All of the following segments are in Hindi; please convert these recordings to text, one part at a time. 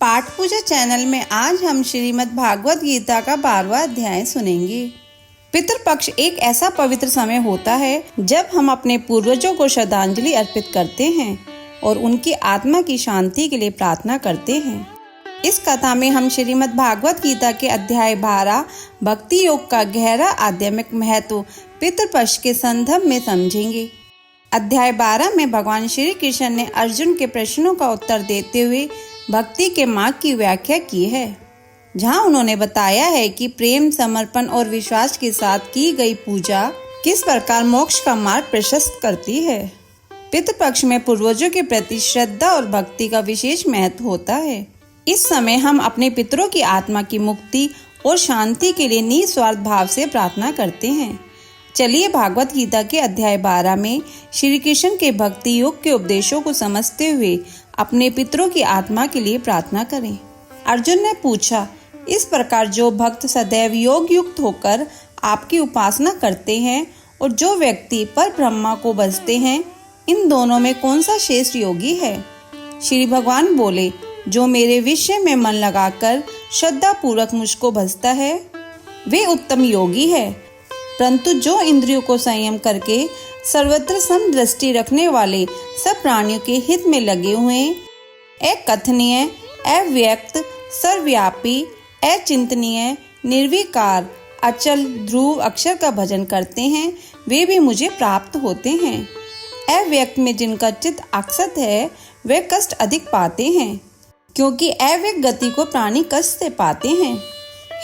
पाठ पूजा चैनल में आज हम श्रीमद् भागवत गीता का 12वां अध्याय सुनेंगे। पितृपक्ष एक ऐसा पवित्र समय होता है जब हम अपने पूर्वजों को श्रद्धांजलि अर्पित करते हैं और उनकी आत्मा की शांति के लिए प्रार्थना करते हैं। इस कथा में हम श्रीमद् भागवत गीता के अध्याय 12 भक्ति योग का गहरा आध्यात्मिक महत्व पितृपक्ष के संदर्भ में समझेंगे। अध्याय 12 में भगवान श्री कृष्ण ने अर्जुन के प्रश्नों का उत्तर देते हुए भक्ति के मार्ग की व्याख्या की है, जहां उन्होंने बताया है कि प्रेम, समर्पण और विश्वास के साथ की गई पूजा किस प्रकार मोक्ष का मार्ग प्रशस्त करती है। पितृपक्ष में पूर्वजों के प्रति श्रद्धा और भक्ति का विशेष महत्व होता है। इस समय हम अपने पितरों की आत्मा की मुक्ति और शांति के लिए निस्वार्थ भाव से प्रार्थना करते हैं। चलिए भागवत गीता के अध्याय 12 में श्री कृष्ण के भक्ति योग के उपदेशों को समझते हुए अपने पितरों की आत्मा के लिए प्रार्थना करें। अर्जुन ने पूछा, इस प्रकार जो भक्त सदैव योग युक्त होकर आपकी उपासना करते हैं और जो व्यक्ति पर ब्रह्मा को भजते हैं, इन दोनों में कौन सा श्रेष्ठ योगी है? श्री भगवान बोले, जो मेरे विषय में मन लगाकर श्रद्धा पूर्वक मुझको भजता है वे उत्तम योगी है। परंतु जो इंद्रियों को संयम करके सर्वत्र समदृष्टि रखने वाले सब प्राणियों के हित में लगे हुए, अकथनीय, अव्यक्त, सर्वव्यापी, अचिंतनीय, निर्विकार, अचल, ध्रुव अक्षर का भजन करते हैं, वे भी मुझे प्राप्त होते हैं। अव्यक्त में जिनका चित्त आसक्त है वे कष्ट अधिक पाते हैं, क्योंकि अव्यक्त गति को प्राणी कष्ट से पाते हैं।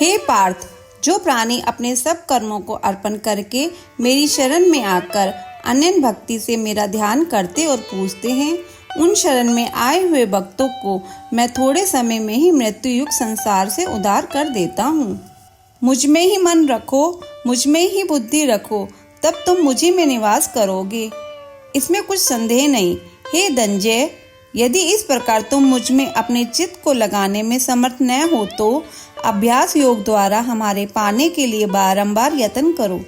हे पार्थ, जो प्राणी अपने सब कर्मों को अर्पण करके मेरी शरण में आकर अनन्य भक्ति से मेरा ध्यान करते और पूजते हैं, उन शरण में आए हुए भक्तों को मैं थोड़े समय में ही मृत्यु युक्त संसार से उद्धार कर देता हूँ। मुझ में ही मन रखो, मुझ में ही बुद्धि रखो, तब तुम मुझी में निवास करोगे, इसमें कुछ संदेह नहीं। हे धनंजय, यदि इस प्रकार तुम मुझ में अपने चित्त को लगाने में समर्थ न हो तो अभ्यास योग द्वारा हमारे पाने के लिए बारंबार यत्न करो।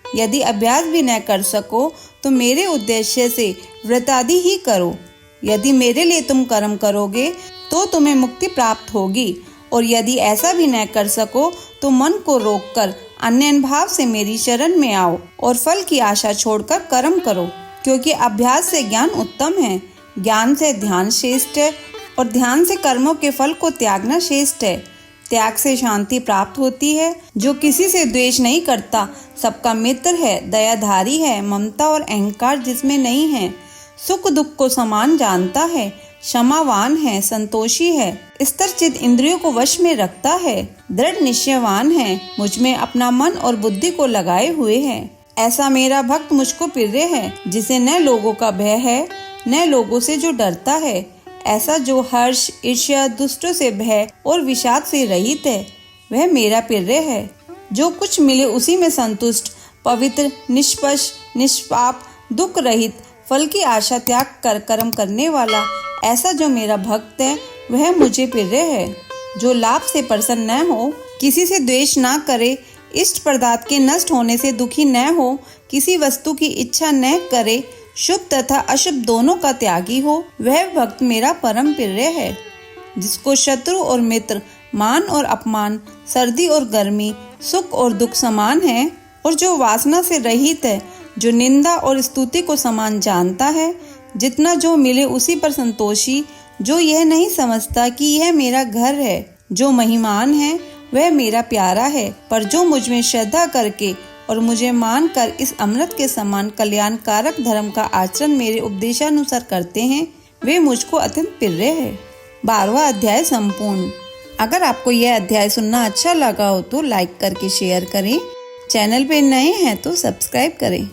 यदि अभ्यास भी न कर सको तो मेरे उद्देश्य से व्रतादि ही करो। यदि मेरे लिए तुम कर्म करोगे तो तुम्हें मुक्ति प्राप्त होगी, और यदि ऐसा भी न कर सको तो मन को रोककर अन्य भाव से मेरी शरण में आओ और फल की आशा छोड़कर कर्म करो, क्योंकि अभ्यास से ज्ञान उत्तम है, ज्ञान से ध्यान श्रेष्ठ है और ध्यान से कर्मों के फल को त्यागना श्रेष्ठ है। त्याग से शांति प्राप्त होती है। जो किसी से द्वेष नहीं करता, सबका मित्र है, दयाधारी है, ममता और अहंकार जिसमें नहीं है, सुख दुख को समान जानता है, क्षमावान है, संतोषी है, स्थिरचित्त इंद्रियों को वश में रखता है, दृढ़ निश्चयवान है, मुझ में अपना मन और बुद्धि को लगाए हुए है, ऐसा मेरा भक्त मुझको प्रिय है, जिसे न लोगों का भय है न लोगों से जो डरता है, ऐसा जो हर्ष, ईर्ष्या, दुष्टों से भय और विषाद से रहित है, वह मेरा प्रिय है। जो कुछ मिले उसी में संतुष्ट, पवित्र, निष्पक्ष, निष्पाप, दुख रहित, फल की आशा त्याग कर कर्म करने वाला, ऐसा जो मेरा भक्त है वह मुझे प्रिय है। जो लाभ से प्रसन्न न हो, किसी से द्वेष ना करे, इष्ट पदार्थ के नष्ट होने से दुखी न हो, किसी वस्तु की इच्छा न करे, शुभ तथा अशुभ दोनों का त्यागी हो, वह भक्त मेरा परम प्रिय है। जिसको शत्रु और मित्र, मान और अपमान, सर्दी और गर्मी, सुख और दुख समान है, और जो वासना से रहित है, जो निंदा और स्तुति को समान जानता है, जितना जो मिले उसी पर संतोषी, जो यह नहीं समझता कि यह मेरा घर है, जो महिमान है वह मेरा प्यारा है, पर जो मुझ में श्रद्धा करके और मुझे मानकर इस अमृत के समान कल्याणकारक धर्म का आचरण मेरे उपदेशानुसार करते हैं, वे मुझको अत्यंत प्रिय है। 12वां अध्याय संपूर्ण। अगर आपको यह अध्याय सुनना अच्छा लगा हो तो लाइक करके शेयर करें। चैनल पे नए हैं तो सब्सक्राइब करें।